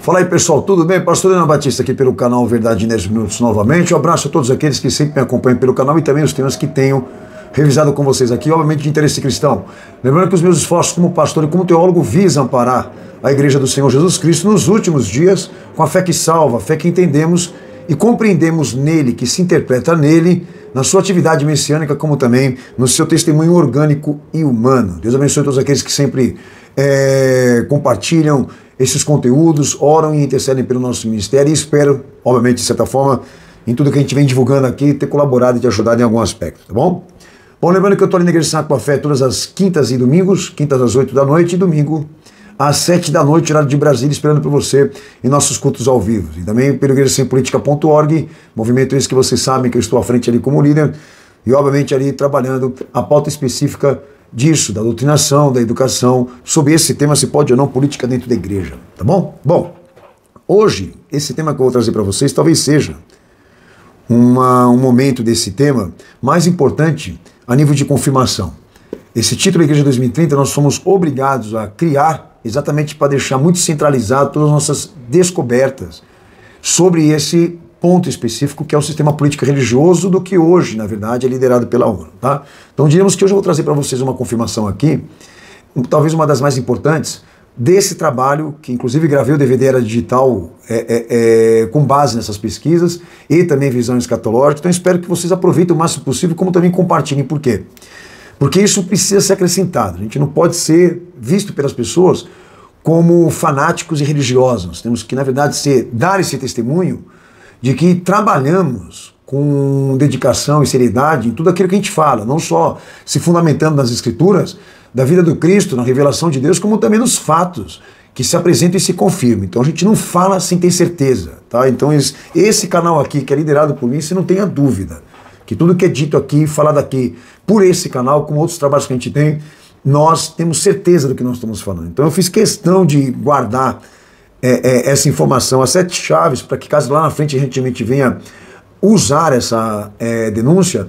Fala aí, pessoal, tudo bem? Pastor Leandro Batista aqui pelo canal Verdade em 10 Minutos novamente. Um abraço a todos aqueles que sempre me acompanham pelo canal e também os temas que tenho revisado com vocês aqui, obviamente de interesse cristão. Lembrando que os meus esforços como pastor e como teólogo visam amparar a Igreja do Senhor Jesus Cristo nos últimos dias com a fé que salva, a fé que entendemos e compreendemos nele, que se interpreta nele, na sua atividade messiânica, como também no seu testemunho orgânico e humano. Deus abençoe todos aqueles que sempre compartilham esses conteúdos, oram e intercedem pelo nosso ministério e espero, obviamente, de certa forma, em tudo que a gente vem divulgando aqui, ter colaborado e te ajudado em algum aspecto, tá bom? Bom, lembrando que eu estou ali na Igreja Santo com a Fé todas as quintas e domingos, quintas às 8 da noite e domingo às 7 da noite, horário de Brasília, esperando por você em nossos cultos ao vivo. E também pelo igrejasempolitica.org, movimento esse que vocês sabem que eu estou à frente ali como líder e, obviamente, ali trabalhando a pauta específica disso, da doutrinação, da educação, sobre esse tema, se pode ou não, política dentro da igreja, tá bom? Bom, hoje, esse tema que eu vou trazer para vocês talvez seja um momento desse tema mais importante a nível de confirmação. Esse título Igreja 2030 nós somos obrigados a criar exatamente para deixar muito centralizado todas as nossas descobertas sobre esse ponto específico que é o sistema político religioso do que hoje, na verdade, é liderado pela ONU, tá? Então diríamos que hoje eu vou trazer para vocês uma confirmação aqui, talvez uma das mais importantes, desse trabalho, que inclusive gravei o DVD Era Digital com base nessas pesquisas e também visão escatológica. Então espero que vocês aproveitem o máximo possível, como também compartilhem. Por quê? Porque isso precisa ser acrescentado. A gente não pode ser visto pelas pessoas como fanáticos e religiosos. Temos que, na verdade, dar esse testemunho de que trabalhamos com dedicação e seriedade em tudo aquilo que a gente fala, não só se fundamentando nas Escrituras, da vida do Cristo, na revelação de Deus, como também nos fatos que se apresentam e se confirmam. Então a gente não fala sem ter certeza, tá? Então esse canal aqui, que é liderado por mim, você não tenha dúvida que tudo que é dito aqui, falado aqui por esse canal, como outros trabalhos que a gente tem, nós temos certeza do que nós estamos falando. Então eu fiz questão de guardar essa informação, as 7 chaves, para que caso lá na frente a gente venha usar essa denúncia,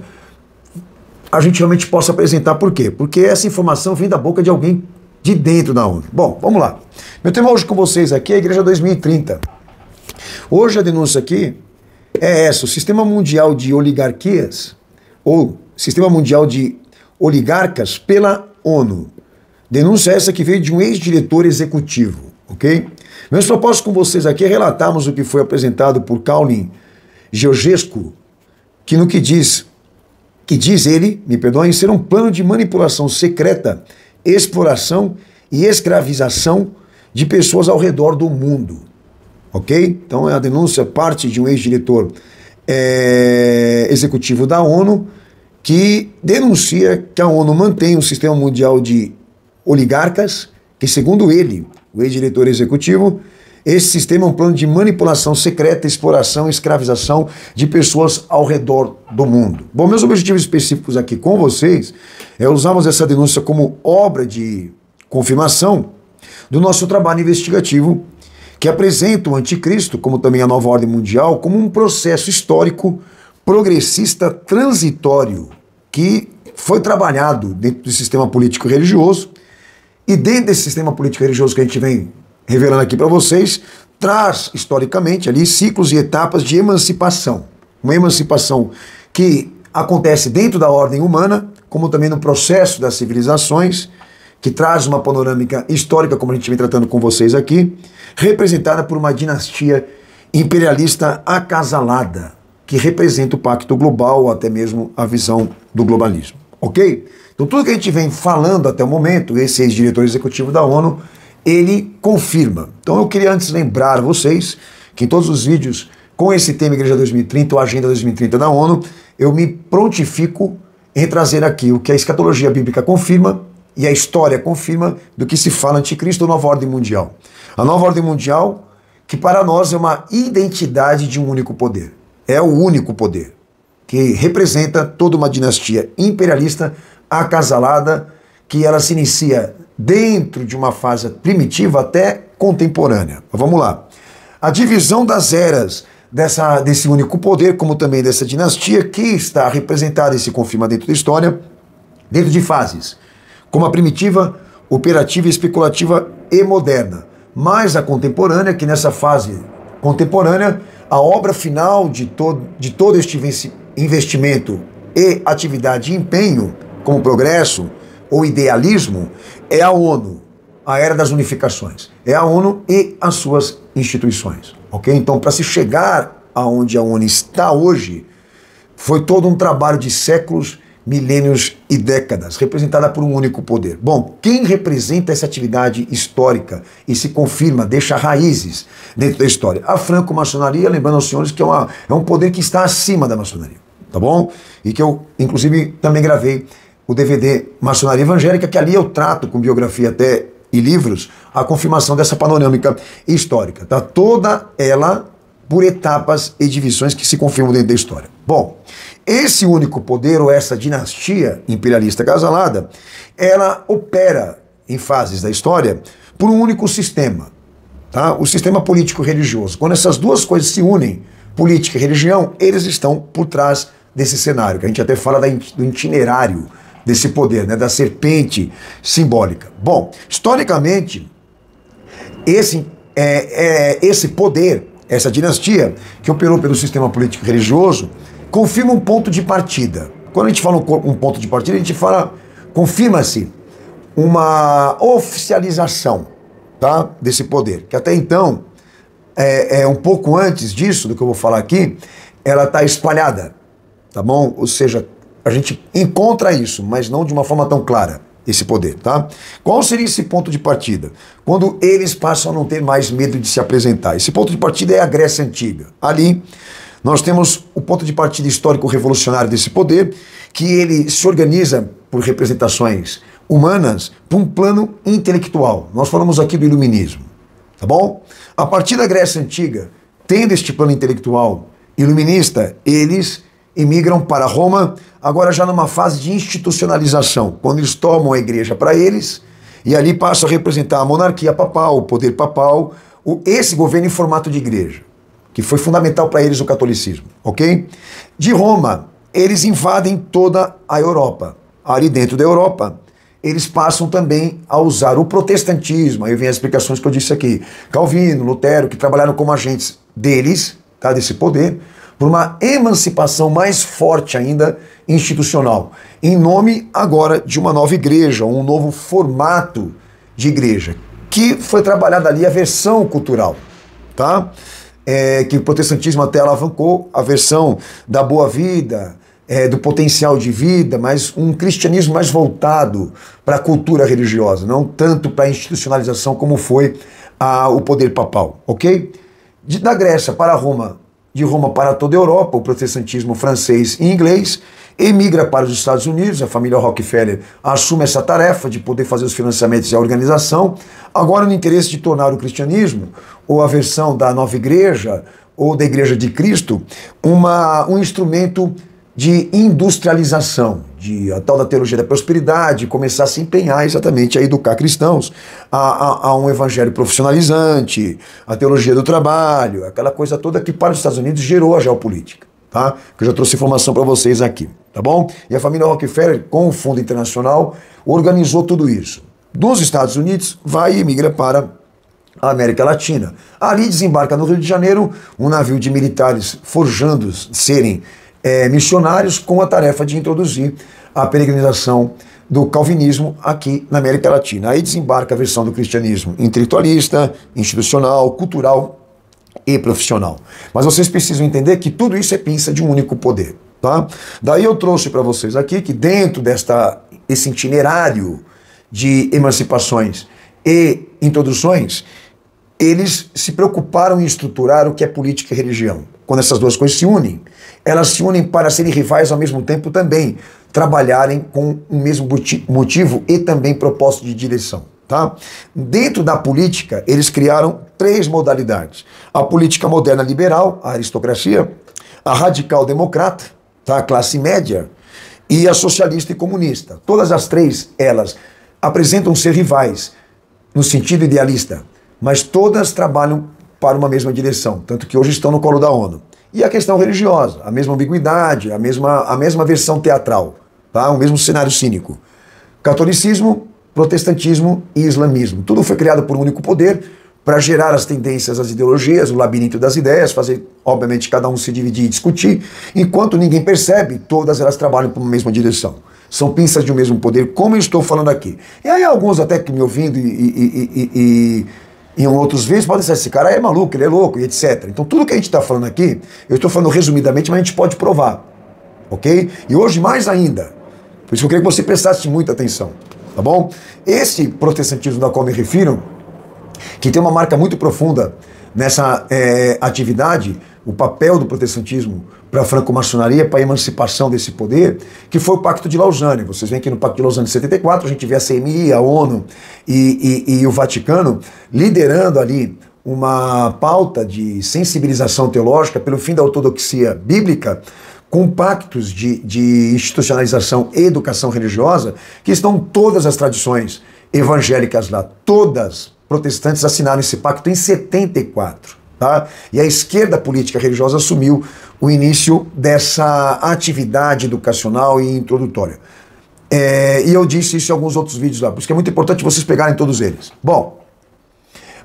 a gente realmente possa apresentar. Por quê? Porque essa informação vem da boca de alguém de dentro da ONU. Bom, vamos lá. Meu tema hoje com vocês aqui é a Igreja 2030. Hoje a denúncia aqui é essa: o Sistema Mundial de Oligarquias, ou Sistema Mundial de Oligarcas pela ONU. Denúncia essa que veio de um ex-diretor executivo, ok? Meus propósitos com vocês aqui é relatarmos o que foi apresentado por Kaulin Georgescu, que no que diz ele, me perdoem, ser um plano de manipulação secreta, exploração e escravização de pessoas ao redor do mundo, ok? Então a denúncia parte de um ex-diretor executivo da ONU, que denuncia que a ONU mantém um sistema mundial de oligarcas, que segundo ele, o ex-diretor executivo, esse sistema é um plano de manipulação secreta, exploração e escravização de pessoas ao redor do mundo. Bom, meus objetivos específicos aqui com vocês é usarmos essa denúncia como obra de confirmação do nosso trabalho investigativo, que apresenta o anticristo, como também a nova ordem mundial, como um processo histórico progressista transitório que foi trabalhado dentro do sistema político religioso, e dentro desse sistema político religioso que a gente vem revelando aqui para vocês, traz historicamente ali ciclos e etapas de emancipação. Uma emancipação que acontece dentro da ordem humana, como também no processo das civilizações, que traz uma panorâmica histórica, como a gente vem tratando com vocês aqui, representada por uma dinastia imperialista acasalada, que representa o pacto global, ou até mesmo a visão do globalismo. Ok? Então tudo que a gente vem falando até o momento, esse ex-diretor executivo da ONU, ele confirma. Então eu queria antes lembrar vocês que em todos os vídeos com esse tema Igreja 2030 ou Agenda 2030 da ONU, eu me prontifico em trazer aqui o que a escatologia bíblica confirma e a história confirma do que se fala anticristo ou nova ordem mundial. A nova ordem mundial, que para nós é uma identidade de um único poder. É o único poder, que representa toda uma dinastia imperialista acasalada, que ela se inicia dentro de uma fase primitiva até contemporânea. Mas vamos lá. A divisão das eras desse único poder, como também dessa dinastia, que está representada e se confirma dentro da história, dentro de fases, como a primitiva, operativa, especulativa e moderna. mais a contemporânea, que nessa fase contemporânea, a obra final de todo este investimento e atividade e empenho, como progresso ou idealismo, é a ONU, a era das unificações. É a ONU e as suas instituições, ok? Então, para se chegar aonde a ONU está hoje, foi todo um trabalho de séculos, milênios e décadas, representada por um único poder. Bom, quem representa essa atividade histórica e se confirma, deixa raízes dentro da história? A franco-maçonaria, lembrando aos senhores que é um poder que está acima da maçonaria, tá bom? E que eu, inclusive, também gravei o DVD Maçonaria Evangélica, que ali eu trato com biografia até e livros, a confirmação dessa panorâmica histórica, tá? Toda ela por etapas e divisões que se confirmam dentro da história. Bom, esse único poder, ou essa dinastia imperialista acasalada, ela opera em fases da história por um único sistema, tá? O sistema político-religioso. Quando essas duas coisas se unem, política e religião, eles estão por trás desse cenário, que a gente até fala do itinerário desse poder, né? Da serpente simbólica. Bom, historicamente, esse poder, essa dinastia que operou pelo sistema político-religioso, confirma um ponto de partida. Quando a gente fala um ponto de partida, a gente fala, confirma-se uma oficialização, tá, desse poder, que até então, um pouco antes disso, do que eu vou falar aqui, ela está espalhada, tá bom? Ou seja, a gente encontra isso, mas não de uma forma tão clara, esse poder, tá? Qual seria esse ponto de partida? Quando eles passam a não ter mais medo de se apresentar. Esse ponto de partida é a Grécia Antiga. Ali, nós temos o ponto de partida histórico-revolucionário desse poder, que ele se organiza por representações humanas para um plano intelectual. Nós falamos aqui do iluminismo, tá bom? A partir da Grécia Antiga, tendo este plano intelectual iluminista, eles emigram para Roma, agora já numa fase de institucionalização, quando eles tomam a igreja para eles, e ali passam a representar a monarquia papal, o poder papal, esse governo em formato de igreja, que foi fundamental para eles o catolicismo, ok? De Roma, eles invadem toda a Europa. Ali dentro da Europa, eles passam também a usar o protestantismo, aí vem as explicações que eu disse aqui, Calvino, Lutero, que trabalharam como agentes deles, tá, desse poder, por uma emancipação mais forte ainda institucional, em nome agora de uma nova igreja, um novo formato de igreja, que foi trabalhada ali a versão cultural, tá? Que o protestantismo até alavancou a versão da boa vida, do potencial de vida, mas um cristianismo mais voltado para a cultura religiosa, não tanto para a institucionalização como foi o poder papal, ok? Da Grécia para Roma, de Roma para toda a Europa, o protestantismo francês e inglês, emigra para os Estados Unidos, a família Rockefeller assume essa tarefa de poder fazer os financiamentos e a organização, agora no interesse de tornar o cristianismo, ou a versão da nova igreja, ou da igreja de Cristo, um instrumento de industrialização, a tal da teologia da prosperidade, começar a se empenhar exatamente a educar cristãos a um evangelho profissionalizante, a teologia do trabalho, aquela coisa toda que para os Estados Unidos gerou a geopolítica, tá? Que eu já trouxe informação para vocês aqui, tá bom? E a família Rockefeller, com o Fundo Internacional, organizou tudo isso. Dos Estados Unidos, vai e migra para a América Latina. Ali desembarca no Rio de Janeiro um navio de militares forjando serem missionários com a tarefa de introduzir a peregrinação do calvinismo aqui na América Latina. Aí desembarca a versão do cristianismo intelectualista, institucional, cultural e profissional. Mas vocês precisam entender que tudo isso é pinça de um único poder, tá? Daí eu trouxe para vocês aqui que dentro esse itinerário de emancipações e introduções, eles se preocuparam em estruturar o que é política e religião. Quando essas duas coisas se unem, elas se unem para serem rivais ao mesmo tempo também, trabalharem com o mesmo motivo e também propósito de direção, tá? Dentro da política, eles criaram 3 modalidades. A política moderna liberal, a aristocracia, a radical democrata, tá? A classe média, e a socialista e comunista. Todas as 3, elas apresentam ser rivais, no sentido idealista, mas todas trabalham para uma mesma direção, tanto que hoje estão no colo da ONU. E a questão religiosa, a mesma ambiguidade, a mesma versão teatral, tá? O mesmo cenário cínico. Catolicismo, protestantismo e islamismo. Tudo foi criado por um único poder para gerar as tendências, as ideologias, o labirinto das ideias, fazer, obviamente, cada um se dividir e discutir, enquanto ninguém percebe, todas elas trabalham para uma mesma direção. São pinças de um mesmo poder, como eu estou falando aqui. E aí alguns até que me ouvindo e em outros vídeos podem dizer, esse cara é maluco, ele é louco, e etc. Então tudo que a gente está falando aqui, eu estou falando resumidamente, mas a gente pode provar, ok? E hoje mais ainda, por isso que eu queria que você prestasse muita atenção, tá bom? Esse protestantismo da qual me refiro, que tem uma marca muito profunda nessa atividade, o papel do protestantismo para a franco-maçonaria, para a emancipação desse poder, que foi o Pacto de Lausanne. Vocês veem que no Pacto de Lausanne de 74, a gente vê a CMI, a ONU e o Vaticano liderando ali uma pauta de sensibilização teológica pelo fim da ortodoxia bíblica, com pactos de institucionalização e educação religiosa, que estão todas as tradições evangélicas lá, todas protestantes assinaram esse pacto em 74. Tá? E a esquerda política religiosa assumiu o início dessa atividade educacional e introdutória. E eu disse isso em alguns outros vídeos lá, por isso que é muito importante vocês pegarem todos eles. Bom,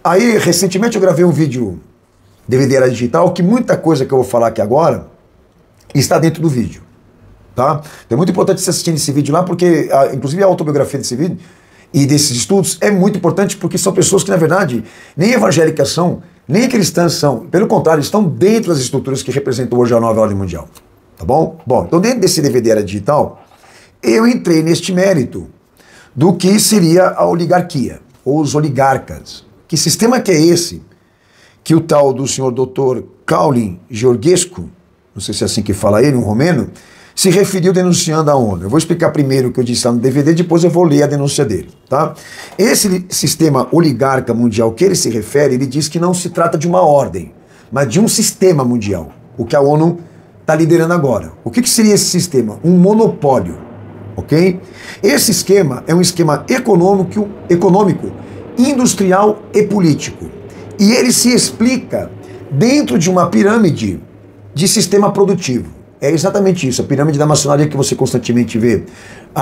aí recentemente eu gravei um vídeo DVD era digital, que muita coisa que eu vou falar aqui agora está dentro do vídeo. Tá? Então é muito importante você assistir esse vídeo lá, porque inclusive a autobiografia desse vídeo e desses estudos é muito importante, porque são pessoas que na verdade nem evangélicas são, nem cristãs são, pelo contrário, estão dentro das estruturas que representam hoje a nova ordem mundial. Tá bom? Bom, então dentro desse DVD era digital, eu entrei neste mérito do que seria a oligarquia, ou os oligarcas. Que sistema que é esse que o tal do senhor Dr. Caulin Georgescu, não sei se é assim que fala ele, um romeno, se referiu denunciando a ONU. Eu vou explicar primeiro o que eu disse lá no DVD, depois eu vou ler a denúncia dele. Tá? Esse sistema oligarca mundial que ele se refere, ele diz que não se trata de uma ordem, mas de um sistema mundial, o que a ONU está liderando agora. O que seria esse sistema? Um monopólio. Ok? Esse esquema é um esquema econômico, industrial e político. E ele se explica dentro de uma pirâmide de sistema produtivo. É exatamente isso, a pirâmide da maçonaria que você constantemente vê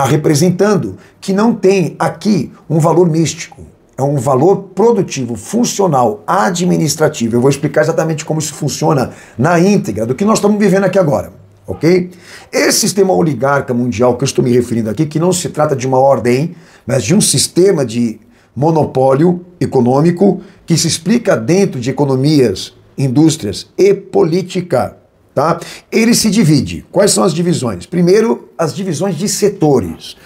representando, que não tem aqui um valor místico, é um valor produtivo, funcional, administrativo. Eu vou explicar exatamente como isso funciona na íntegra do que nós estamos vivendo aqui agora, ok? Esse sistema oligarca mundial que eu estou me referindo aqui, que não se trata de uma ordem, mas de um sistema de monopólio econômico que se explica dentro de economias, indústrias e política. Tá? Ele se divide. Quais são as divisões? Primeiro, as divisões de setores.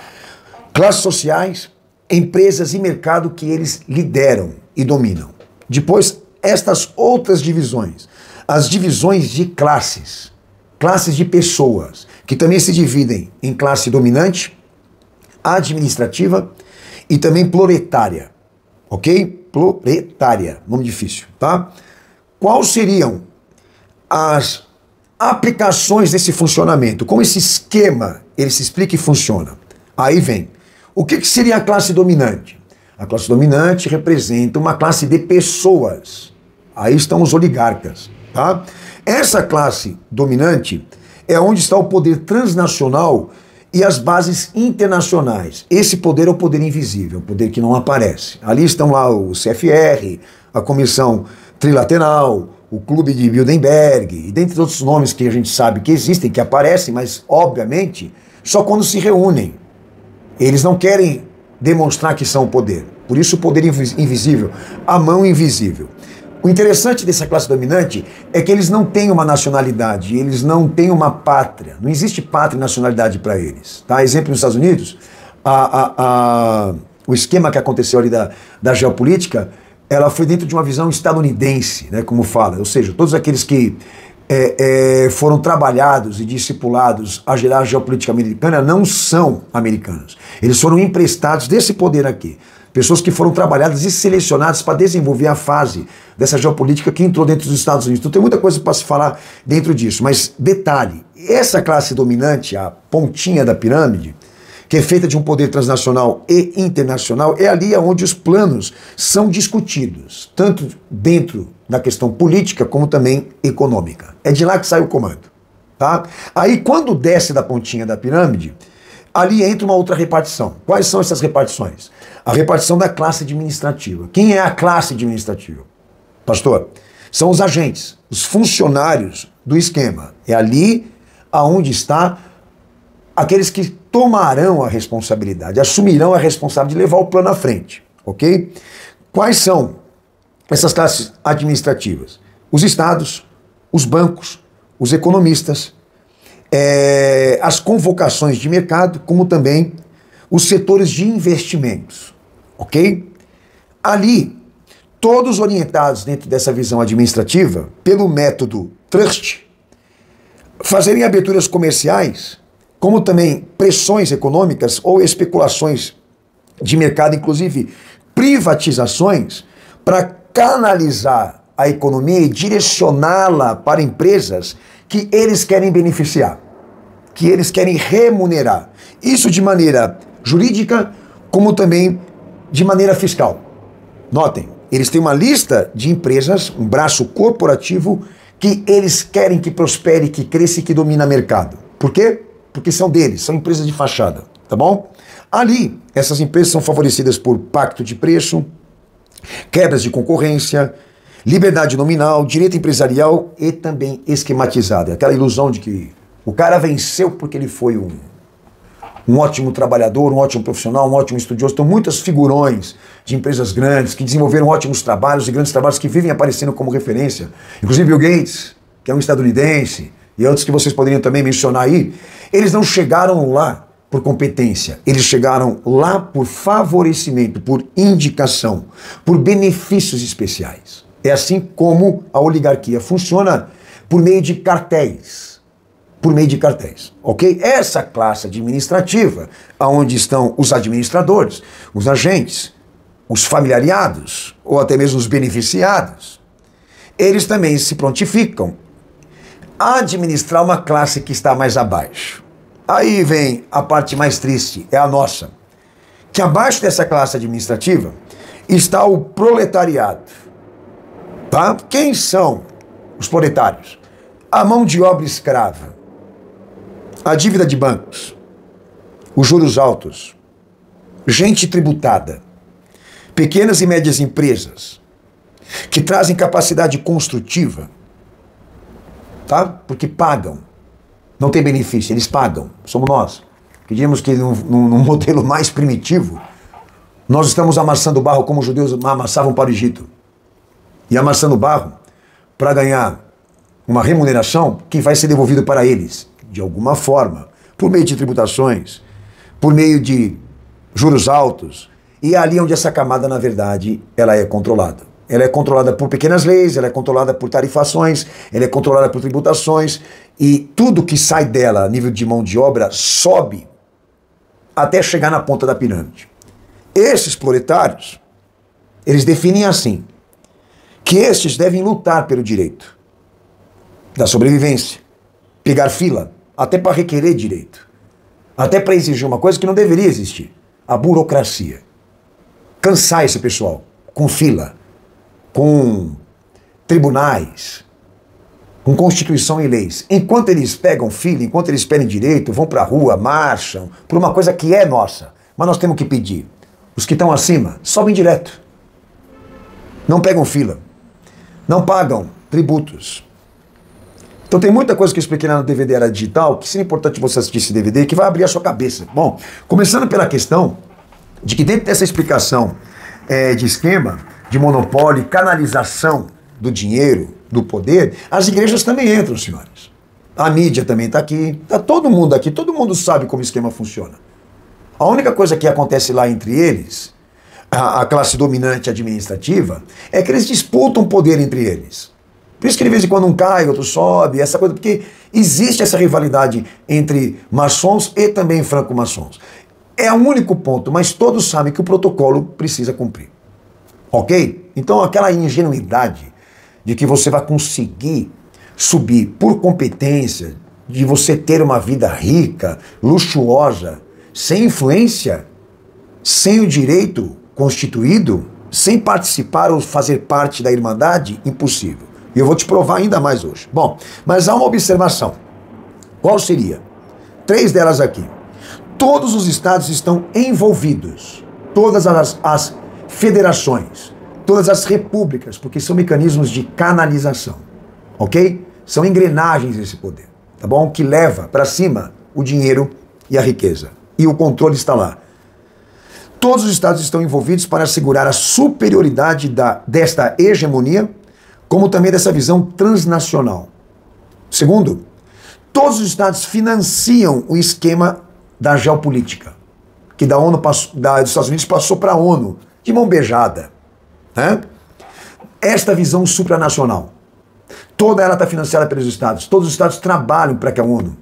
Classes sociais, empresas e mercado que eles lideram e dominam. Depois, estas outras divisões. As divisões de classes. Classes de pessoas, que também se dividem em classe dominante, administrativa e também proletária. Ok? Proletária. Nome difícil, tá? Quais seriam as aplicações desse funcionamento? Como esse esquema ele se explica e funciona? Aí vem. O que seria a classe dominante? A classe dominante representa uma classe de pessoas. Aí estão os oligarcas. Tá? Essa classe dominante é onde está o poder transnacional e as bases internacionais. Esse poder é o poder invisível, o poder que não aparece. Ali estão lá o CFR, a Comissão Trilateral, o Clube de Bilderberg, e dentre outros nomes que a gente sabe que existem, que aparecem, mas, obviamente, só quando se reúnem. Eles não querem demonstrar que são o poder. Por isso o poder invisível, a mão invisível. O interessante dessa classe dominante é que eles não têm uma nacionalidade, eles não têm uma pátria. Não existe pátria e nacionalidade para eles. Tá? Exemplo, nos Estados Unidos, o esquema que aconteceu ali da geopolítica, ela foi dentro de uma visão estadunidense, né, como fala, ou seja, todos aqueles que foram trabalhados e discipulados a gerar a geopolítica americana não são americanos. Eles foram emprestados desse poder aqui. Pessoas que foram trabalhadas e selecionadas para desenvolver a fase dessa geopolítica que entrou dentro dos Estados Unidos. Então tem muita coisa para se falar dentro disso, mas detalhe, essa classe dominante, a pontinha da pirâmide, que é feita de um poder transnacional e internacional, é ali onde os planos são discutidos, tanto dentro da questão política como também econômica. É de lá que sai o comando. Tá? Aí, quando desce da pontinha da pirâmide, Ali entra uma outra repartição. Quais são essas repartições? A repartição da classe administrativa. Quem é a classe administrativa? Pastor, são os agentes, os funcionários do esquema. É ali aonde está aqueles que tomarão a responsabilidade, assumirão a responsabilidade de levar o plano à frente, ok? Quais são essas classes administrativas? Os estados, os bancos, os economistas, as convocações de mercado, como também os setores de investimentos, ok? Ali, todos orientados dentro dessa visão administrativa, pelo método trust, fazerem aberturas comerciais, como também pressões econômicas ou especulações de mercado, inclusive privatizações, para canalizar a economia e direcioná-la para empresas que eles querem beneficiar, que eles querem remunerar. Isso de maneira jurídica, como também de maneira fiscal. Notem, eles têm uma lista de empresas, um braço corporativo, que eles querem que prospere, que cresça e que domine o mercado. Por quê? Porque são deles, são empresas de fachada, tá bom? Ali, essas empresas são favorecidas por pacto de preço, quebras de concorrência, liberdade nominal, direito empresarial e também esquematizado. Aquela ilusão de que o cara venceu porque ele foi um ótimo trabalhador, um ótimo profissional, um ótimo estudioso. Tem muitos figurões de empresas grandes que desenvolveram ótimos trabalhos e grandes trabalhos que vivem aparecendo como referência. Inclusive Bill Gates, que é um estadunidense, e outros que vocês poderiam também mencionar aí. Eles não chegaram lá por competência, eles chegaram lá por favorecimento, por indicação, por benefícios especiais. É assim como a oligarquia funciona por meio de cartéis. Por meio de cartéis, ok? Essa classe administrativa, onde estão os administradores, os agentes, os familiariados, ou até mesmo os beneficiados, eles também se prontificam a administrar uma classe que está mais abaixo. Aí vem a parte mais triste, é a nossa. Que abaixo dessa classe administrativa está o proletariado. Tá? Quem são os proletários? A mão de obra escrava, a dívida de bancos, os juros altos, gente tributada, pequenas e médias empresas que trazem capacidade construtiva, tá? Porque pagam, não tem benefício, eles pagam, somos nós. Que diríamos que num modelo mais primitivo, nós estamos amassando barro como os judeus amassavam para o Egito. E amassando barro para ganhar uma remuneração que vai ser devolvido para eles, de alguma forma, por meio de tributações, por meio de juros altos, e é ali onde essa camada, na verdade, ela é controlada. Ela é controlada por pequenas leis, ela é controlada por tarifações, ela é controlada por tributações, e tudo que sai dela a nível de mão de obra sobe até chegar na ponta da pirâmide. Esses proletários, eles definem assim, que estes devem lutar pelo direito da sobrevivência, pegar fila, até para requerer direito, até para exigir uma coisa que não deveria existir, a burocracia. Cansar esse pessoal com fila, com tribunais, com constituição e leis. Enquanto eles pegam fila, enquanto eles pedem direito, vão para a rua, marcham, por uma coisa que é nossa, mas nós temos que pedir. Os que estão acima sobem direto, não pegam fila, não pagam tributos. Então tem muita coisa que eu expliquei lá no DVD Era Digital, que seria importante você assistir esse DVD, que vai abrir a sua cabeça. Bom, começando pela questão de que dentro dessa explicação de esquema, de monopólio, canalização do dinheiro, do poder, as igrejas também entram, senhores. A mídia também está aqui, está todo mundo aqui, todo mundo sabe como o esquema funciona. A única coisa que acontece lá entre eles, a classe dominante administrativa, é que eles disputam poder entre eles. Por isso que de vez em quando um cai, outro sobe, essa coisa, porque existe essa rivalidade entre maçons e também franco-maçons. É o único ponto, mas todos sabem que o protocolo precisa cumprir. Ok? Então aquela ingenuidade de que você vai conseguir subir por competência, de você ter uma vida rica, luxuosa, sem influência, sem o direito constituído, sem participar ou fazer parte da Irmandade, impossível. E eu vou te provar ainda mais hoje. Bom, mas há uma observação. Qual seria? 3 delas aqui. Todos os estados estão envolvidos, todas as federações, todas as repúblicas, porque são mecanismos de canalização, ok? São engrenagens desse poder, tá bom? Que leva para cima o dinheiro e a riqueza. E o controle está lá. Todos os estados estão envolvidos para assegurar a superioridade desta hegemonia, como também dessa visão transnacional. Segundo, todos os estados financiam o esquema da geopolítica, que dos Estados Unidos passou para a ONU, de mão beijada. Né? Esta visão supranacional, toda ela está financiada pelos estados. Todos os estados trabalham para que a ONU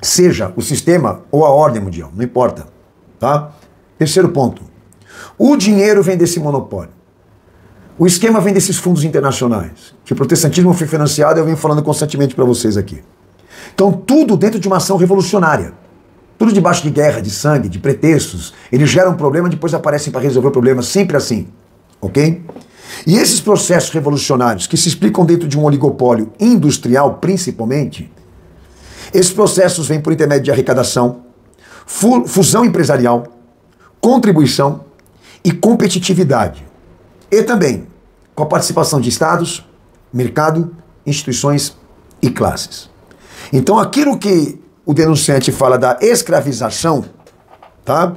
seja o sistema ou a ordem mundial, não importa. Tá? Terceiro ponto, o dinheiro vem desse monopólio. O esquema vem desses fundos internacionais, que o protestantismo foi financiado e eu venho falando constantemente para vocês aqui. Então tudo dentro de uma ação revolucionária. Tudo debaixo de guerra, de sangue, de pretextos. Eles geram um problema e depois aparecem para resolver o problema, sempre assim. Ok? E esses processos revolucionários, que se explicam dentro de um oligopólio industrial, principalmente, esses processos vêm por intermédio de arrecadação, fusão empresarial, contribuição e competitividade. E também com a participação de estados, mercado, instituições e classes. Então aquilo que o denunciante fala da escravização, tá?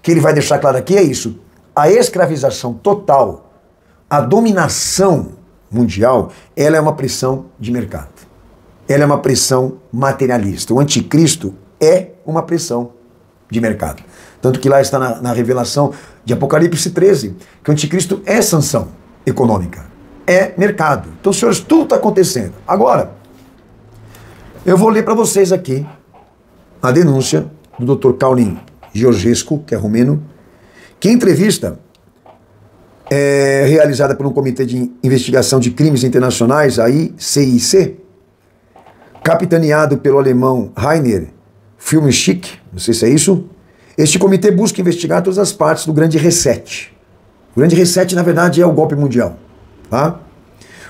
Que ele vai deixar claro aqui é isso. A escravização total, a dominação mundial, ela é uma pressão de mercado. Ela é uma pressão materialista. O anticristo é uma pressão de mercado. Tanto que lá está na revelação de Apocalipse 13, que o anticristo é sanção econômica, é mercado. Então, senhores, tudo está acontecendo. Agora, eu vou ler para vocês aqui a denúncia do Dr. Călin Georgescu, que é romeno, que em entrevista realizada por um comitê de investigação de crimes internacionais, a ICIC, capitaneado pelo alemão Rainer Filmschick, não sei se é isso. Este comitê busca investigar todas as partes do Grande Reset. O Grande Reset, na verdade, é o golpe mundial. Tá?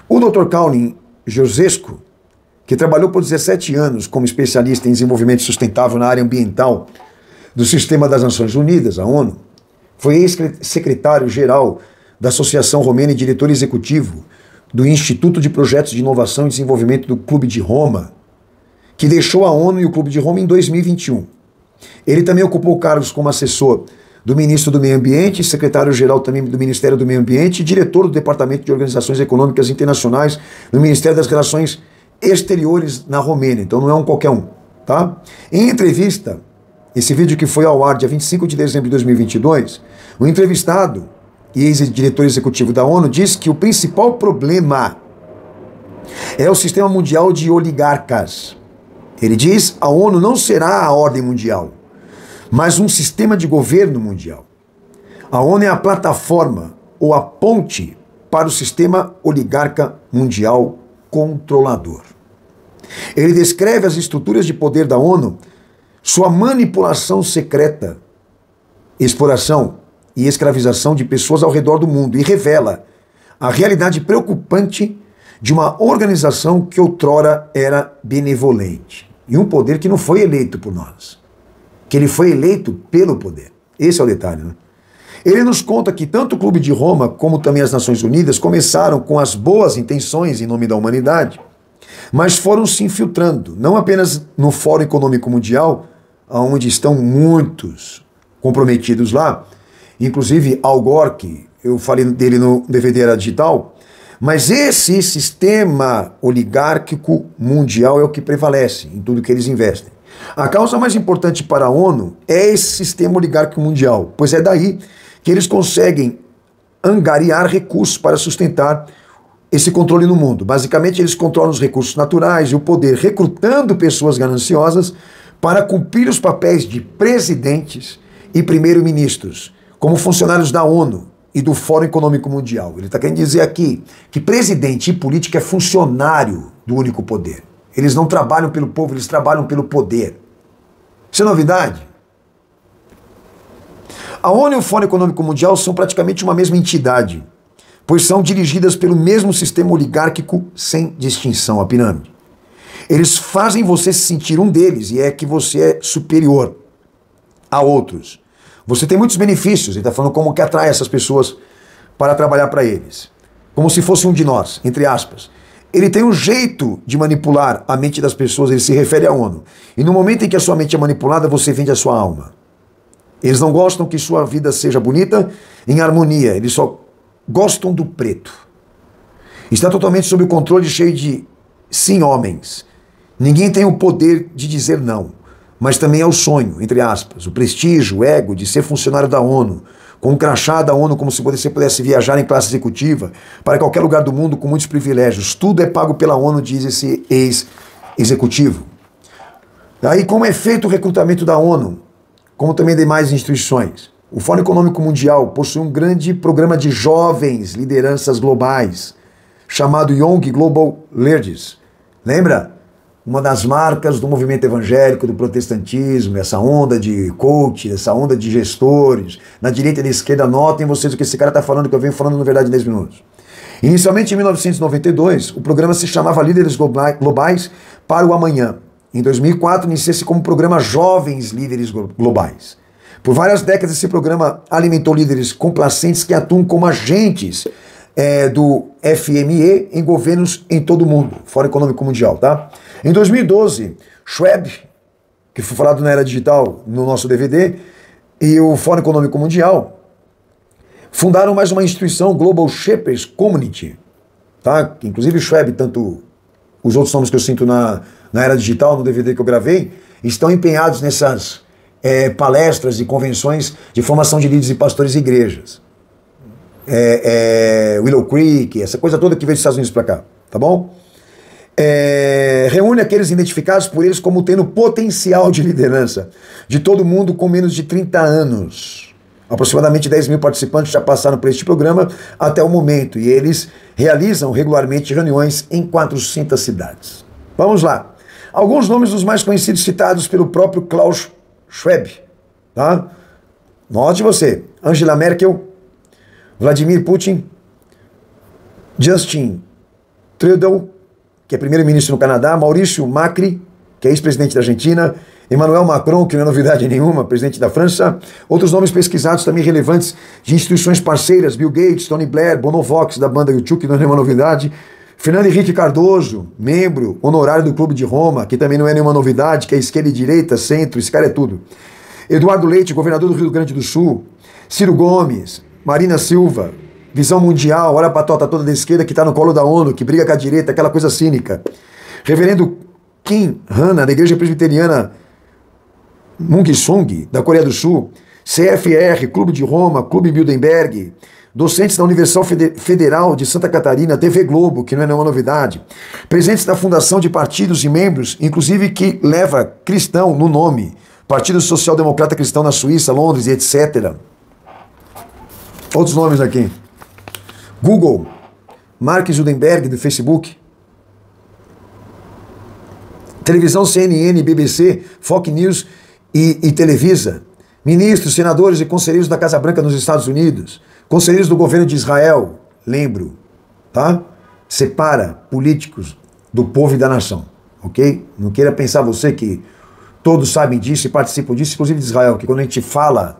O Dr. Călin Georgescu, que trabalhou por 17 anos como especialista em desenvolvimento sustentável na área ambiental do Sistema das Nações Unidas, a ONU, foi ex-secretário-geral da Associação Romena e diretor executivo do Instituto de Projetos de Inovação e Desenvolvimento do Clube de Roma, que deixou a ONU e o Clube de Roma em 2021. Ele também ocupou cargos como assessor do ministro do Meio Ambiente, secretário-geral também do Ministério do Meio Ambiente e diretor do Departamento de Organizações Econômicas Internacionais no Ministério das Relações Exteriores na Romênia. Então não é um qualquer um. Tá? Em entrevista, esse vídeo que foi ao ar dia 25 de dezembro de 2022, o entrevistado e ex-diretor executivo da ONU diz que o principal problema é o sistema mundial de oligarcas. Ele diz: a ONU não será a ordem mundial, mas um sistema de governo mundial. A ONU é a plataforma ou a ponte para o sistema oligarca mundial controlador. Ele descreve as estruturas de poder da ONU, sua manipulação secreta, exploração e escravização de pessoas ao redor do mundo e revela a realidade preocupante de uma organização que outrora era benevolente. E um poder que não foi eleito por nós, que ele foi eleito pelo poder. Esse é o detalhe, né? Ele nos conta que tanto o Clube de Roma como também as Nações Unidas começaram com as boas intenções em nome da humanidade, mas foram se infiltrando, não apenas no Fórum Econômico Mundial, onde estão muitos comprometidos lá, inclusive Al Gore, que eu falei dele no DVD Era Digital, mas esse sistema oligárquico mundial é o que prevalece em tudo que eles investem. A causa mais importante para a ONU é esse sistema oligárquico mundial, pois é daí que eles conseguem angariar recursos para sustentar esse controle no mundo. Basicamente, eles controlam os recursos naturais e o poder, recrutando pessoas gananciosas para cumprir os papéis de presidentes e primeiro-ministros, como funcionários da ONU e do Fórum Econômico Mundial. Ele está querendo dizer aqui que presidente e político é funcionário do único poder. Eles não trabalham pelo povo, eles trabalham pelo poder. Isso é novidade? A ONU e o Fórum Econômico Mundial são praticamente uma mesma entidade, pois são dirigidas pelo mesmo sistema oligárquico sem distinção, a pirâmide. Eles fazem você se sentir um deles e é que você é superior. a outros. Você tem muitos benefícios, ele está falando como que atrai essas pessoas para trabalhar para eles. Como se fosse um de nós, entre aspas. Ele tem um jeito de manipular a mente das pessoas, ele se refere à ONU. E no momento em que a sua mente é manipulada, você vende a sua alma. Eles não gostam que sua vida seja bonita, em harmonia, eles só gostam do preto. Está totalmente sob o controle, cheio de sim homens. Ninguém tem o poder de dizer não, mas também é o sonho, entre aspas, o prestígio, o ego de ser funcionário da ONU, com um crachá da ONU como se você pudesse viajar em classe executiva para qualquer lugar do mundo com muitos privilégios. Tudo é pago pela ONU, diz esse ex-executivo. Aí como é feito o recrutamento da ONU, como também demais instituições? O Fórum Econômico Mundial possui um grande programa de jovens lideranças globais, chamado Young Global Leaders. Lembra? Uma das marcas do movimento evangélico, do protestantismo, essa onda de coach, essa onda de gestores, na direita e na esquerda, notem vocês o que esse cara está falando, que eu venho falando na verdade em 10 minutos. Inicialmente em 1992, o programa se chamava Líderes Globais para o Amanhã. Em 2004, inicia-se como programa Jovens Líderes Globais. Por várias décadas, esse programa alimentou líderes complacentes que atuam como agentes do FME em governos em todo o mundo, Fórum Econômico Mundial, tá? Em 2012, Schwab, que foi falado na Era Digital no nosso DVD, e o Fórum Econômico Mundial fundaram mais uma instituição, Global Shapers Community, tá? Inclusive Schwab, tanto os outros nomes que eu sinto na Era Digital, no DVD que eu gravei, estão empenhados nessas palestras e convenções de formação de líderes e pastores e igrejas. Willow Creek, essa coisa toda que veio dos Estados Unidos para cá, tá bom? Reúne aqueles identificados por eles como tendo potencial de liderança de todo mundo com menos de 30 anos. Aproximadamente 10 mil participantes já passaram por este programa até o momento e eles realizam regularmente reuniões em 400 cidades. Vamos lá. Alguns nomes dos mais conhecidos citados pelo próprio Klaus Schwab, tá? Note você: Angela Merkel, Vladimir Putin, Justin Trudeau, que é primeiro-ministro no Canadá, Maurício Macri, que é ex-presidente da Argentina, Emmanuel Macron, que não é novidade nenhuma, presidente da França, outros nomes pesquisados também relevantes de instituições parceiras, Bill Gates, Tony Blair, Bonovox, da banda U2, que não é nenhuma novidade, Fernando Henrique Cardoso, membro honorário do Clube de Roma, que também não é nenhuma novidade, que é esquerda e direita, centro, esse cara é tudo. Eduardo Leite, governador do Rio Grande do Sul, Ciro Gomes, Marina Silva, Visão Mundial, olha a patota toda da esquerda que está no colo da ONU, que briga com a direita, aquela coisa cínica. Reverendo Kim Hana, da Igreja Presbiteriana Mung Sung, da Coreia do Sul, CFR, Clube de Roma, Clube Bilderberg, docentes da Universal Federal de Santa Catarina, TV Globo, que não é nenhuma novidade, presentes da fundação de partidos e membros, inclusive que leva cristão no nome, Partido Social Democrata Cristão na Suíça, Londres e etc. Outros nomes aqui. Google, Mark Zuckerberg do Facebook, televisão CNN, BBC, Fox News e Televisa, ministros, senadores e conselheiros da Casa Branca nos Estados Unidos, conselheiros do governo de Israel, lembro, tá? Separa políticos do povo e da nação, ok? Não queira pensar você que todos sabem disso e participam disso, inclusive de Israel, que quando a gente fala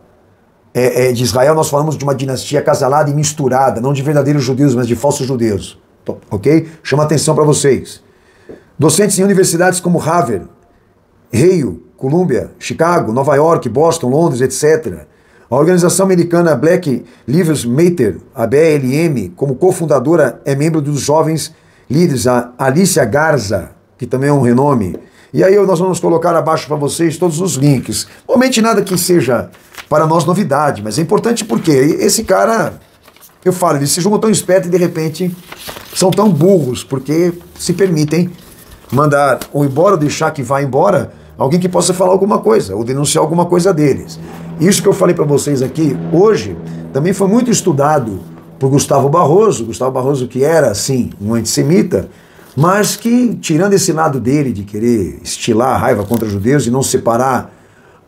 de Israel, nós falamos de uma dinastia acasalada e misturada, não de verdadeiros judeus, mas de falsos judeus, ok? Chama atenção para vocês. Docentes em universidades como Harvard, Yale, Columbia, Chicago, Nova York, Boston, Londres, etc. A organização americana Black Lives Matter, a BLM, como cofundadora, é membro dos jovens líderes, a Alicia Garza, que também é um renome. E aí nós vamos colocar abaixo para vocês todos os links. Realmente nada que seja para nós novidade, mas é importante porque esse cara, eu falo, eles se julgam tão espertos e de repente são tão burros, porque se permitem mandar ou embora ou deixar que vá embora alguém que possa falar alguma coisa, ou denunciar alguma coisa deles. Isso que eu falei para vocês aqui hoje, também foi muito estudado por Gustavo Barroso que era, sim, um antissemita, mas que, tirando esse lado dele de querer estilar a raiva contra os judeus e não separar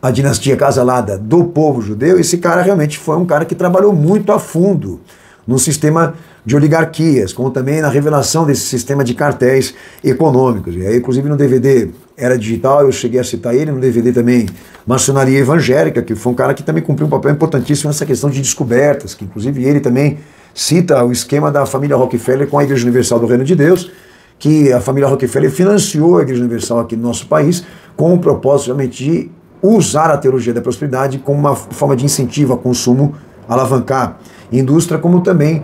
a dinastia acasalada do povo judeu, esse cara realmente foi um cara que trabalhou muito a fundo num sistema de oligarquias, como também na revelação desse sistema de cartéis econômicos. E aí, inclusive, no DVD Era Digital, eu cheguei a citar ele, no DVD também Maçonaria Evangélica, que foi um cara que também cumpriu um papel importantíssimo nessa questão de descobertas, que inclusive ele também cita o esquema da família Rockefeller com a Igreja Universal do Reino de Deus, que a família Rockefeller financiou a Igreja Universal aqui no nosso país com o propósito realmente de usar a teologia da prosperidade como uma forma de incentivo ao consumo, alavancar indústria, como também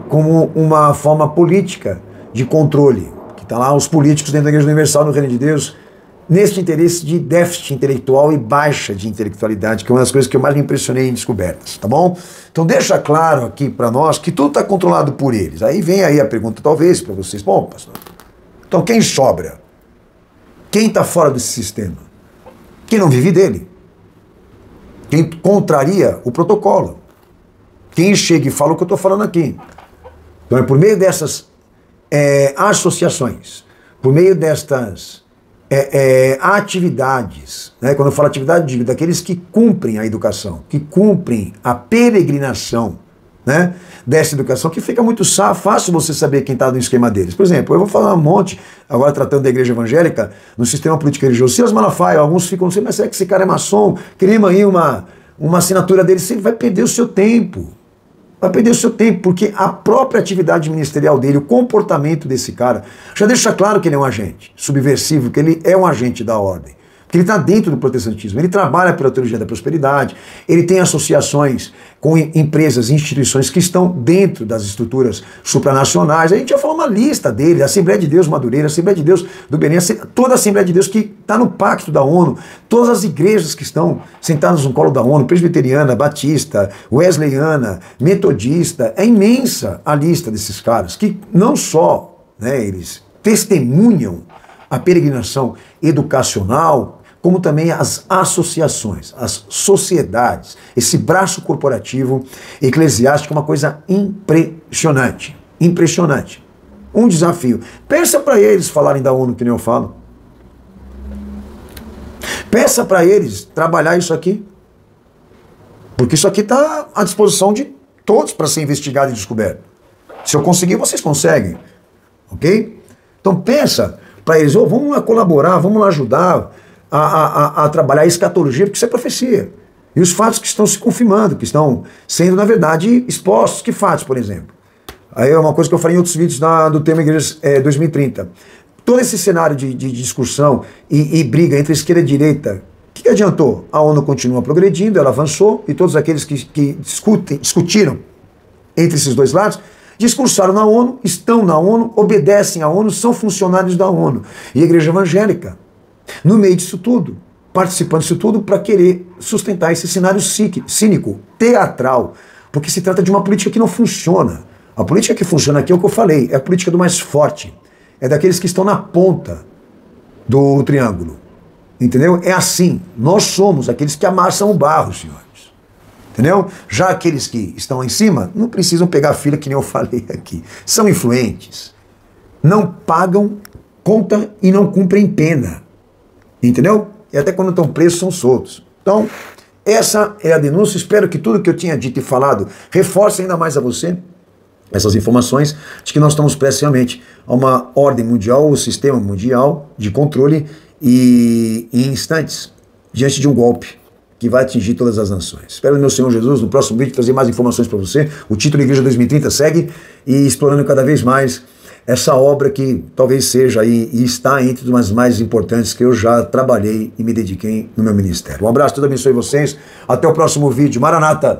como uma forma política de controle, que está lá os políticos dentro da Igreja Universal no Reino de Deus, neste interesse de déficit intelectual e baixa de intelectualidade, que é uma das coisas que eu mais me impressionei em descobertas, tá bom? Então deixa claro aqui para nós que tudo está controlado por eles. Aí vem aí a pergunta talvez para vocês, bom, pastor, então quem sobra? Quem está fora desse sistema? Quem não vive dele? Quem contraria o protocolo? Quem chega e fala o que eu estou falando aqui? Então é por meio dessas associações, por meio destas atividades, né? Quando eu falo atividade, digo daqueles que cumprem a educação, que cumprem a peregrinação, né, dessa educação, que fica muito fácil você saber quem está no esquema deles. Por exemplo, eu vou falar um monte, agora tratando da igreja evangélica, no sistema político religioso, Silas Malafaia, alguns ficam, não sei, mas será que esse cara é maçom? Queremos aí uma assinatura dele, você vai perder o seu tempo. Vai perder o seu tempo, porque a própria atividade ministerial dele, o comportamento desse cara, já deixa claro que ele é um agente subversivo, que ele é um agente da ordem. Porque ele está dentro do protestantismo, ele trabalha pela teologia da prosperidade, ele tem associações com empresas e instituições que estão dentro das estruturas supranacionais. A gente já falou uma lista dele, a Assembleia de Deus Madureira, a Assembleia de Deus do Benin, toda a Assembleia de Deus que está no pacto da ONU, todas as igrejas que estão sentadas no colo da ONU, presbiteriana, batista, wesleyana, metodista, é imensa a lista desses caras, que não só, né, eles testemunham a peregrinação educacional, como também as associações, as sociedades, esse braço corporativo eclesiástico é uma coisa impressionante, impressionante. Um desafio. Peça para eles falarem da ONU que nem eu falo. Peça para eles trabalhar isso aqui. Porque isso aqui está à disposição de todos para ser investigado e descoberto. Se eu conseguir, vocês conseguem. Ok? Então pensa para eles, vamos lá colaborar, vamos lá ajudar a trabalhar a escatologia, porque isso é profecia. E os fatos que estão se confirmando, que estão sendo, na verdade, expostos. Que fatos, por exemplo? Aí é uma coisa que eu falei em outros vídeos do tema Igreja 2030. Todo esse cenário de discussão e briga entre esquerda e direita, o que adiantou? A ONU continua progredindo, ela avançou, e todos aqueles que discutiram entre esses dois lados, discursaram na ONU, estão na ONU, obedecem à ONU, são funcionários da ONU. E a igreja evangélica, no meio disso tudo, participando disso tudo para querer sustentar esse cenário cínico, teatral, porque se trata de uma política que não funciona. A política que funciona aqui é o que eu falei, é a política do mais forte, é daqueles que estão na ponta do triângulo, entendeu? É assim, nós somos aqueles que amassam o barro, senhores. Entendeu? Já aqueles que estão lá em cima não precisam pegar fila, que nem eu falei aqui. São influentes. Não pagam conta e não cumprem pena. Entendeu? E até quando estão presos são soltos. Então, essa é a denúncia. Espero que tudo que eu tinha dito e falado reforce ainda mais a você essas informações de que nós estamos prestes realmente a uma ordem mundial, o sistema mundial de controle e em instantes, diante de um golpe que vai atingir todas as nações. Espero, meu Senhor Jesus, no próximo vídeo trazer mais informações para você. O título Igreja 2030 segue e explorando cada vez mais essa obra que talvez seja aí e está entre as mais importantes que eu já trabalhei e me dediquei no meu ministério. Um abraço, Deus abençoe vocês. Até o próximo vídeo. Maranata!